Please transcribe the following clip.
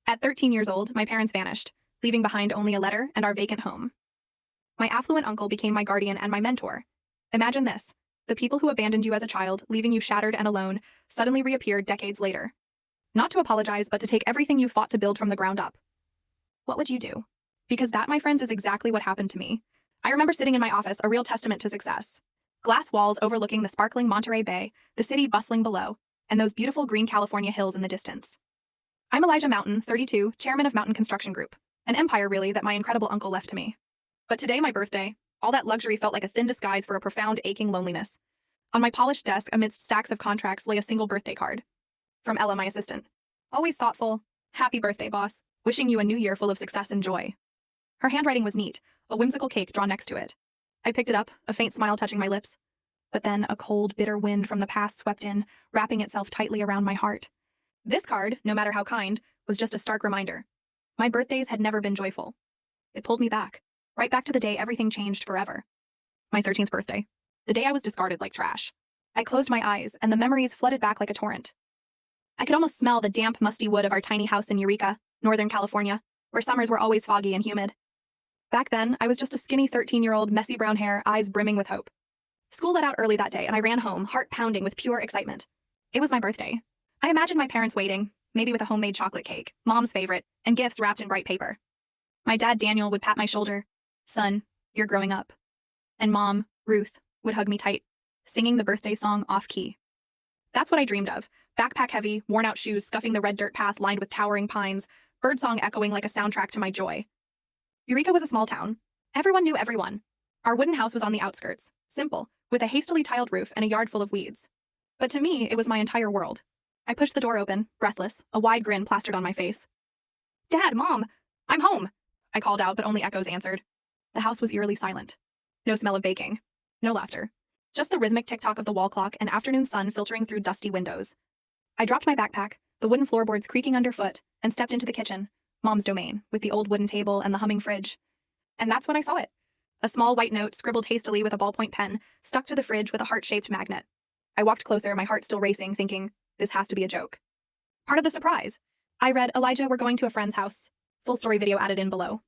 At 13 years old, my parents vanished, leaving behind only a letter and our vacant home. My affluent uncle became my guardian and my mentor. Imagine this. The people who abandoned you as a child, leaving you shattered and alone, suddenly reappeared decades later. Not to apologize, but to take everything you fought to build from the ground up. What would you do? Because that, my friends, is exactly what happened to me. I remember sitting in my office, a real testament to success. Glass walls overlooking the sparkling Monterey Bay, the city bustling below, and those beautiful green California hills in the distance. I'm Elijah Mountain, 32, chairman of Mountain Construction Group. An empire, really, that my incredible uncle left to me. But today, my birthday, all that luxury felt like a thin disguise for a profound, aching loneliness. On my polished desk, amidst stacks of contracts, lay a single birthday card. From Ella, my assistant. Always thoughtful. Happy birthday, boss. Wishing you a new year full of success and joy. Her handwriting was neat, a whimsical cake drawn next to it. I picked it up, a faint smile touching my lips. But then a cold, bitter wind from the past swept in, wrapping itself tightly around my heart. This card, no matter how kind, was just a stark reminder. My birthdays had never been joyful. It pulled me back, right back to the day everything changed forever. My 13th birthday. The day I was discarded like trash. I closed my eyes, and the memories flooded back like a torrent. I could almost smell the damp, musty wood of our tiny house in Eureka, Northern California, where summers were always foggy and humid. Back then, I was just a skinny 13-year-old, messy brown hair, eyes brimming with hope. School let out early that day, and I ran home, heart pounding with pure excitement. It was my birthday. I imagined my parents waiting, maybe with a homemade chocolate cake, mom's favorite, and gifts wrapped in bright paper. My dad, Daniel, would pat my shoulder. Son, you're growing up. And Mom, Ruth, would hug me tight, singing the birthday song off-key. That's what I dreamed of. Backpack heavy, worn-out shoes scuffing the red dirt path lined with towering pines, birdsong echoing like a soundtrack to my joy. Eureka was a small town. Everyone knew everyone. Our wooden house was on the outskirts, simple, with a hastily tiled roof and a yard full of weeds. But to me, it was my entire world. I pushed the door open, breathless, a wide grin plastered on my face. Dad, Mom, I'm home, I called out, but only echoes answered. The house was eerily silent. No smell of baking. No laughter. Just the rhythmic tick-tock of the wall clock and afternoon sun filtering through dusty windows. I dropped my backpack, the wooden floorboards creaking underfoot, and stepped into the kitchen, Mom's domain, with the old wooden table and the humming fridge. And that's when I saw it. A small white note, scribbled hastily with a ballpoint pen, stuck to the fridge with a heart-shaped magnet. I walked closer, my heart still racing, thinking, this has to be a joke. Part of the surprise. I read, Elijah, we're going to a friend's house. Full story video added in below.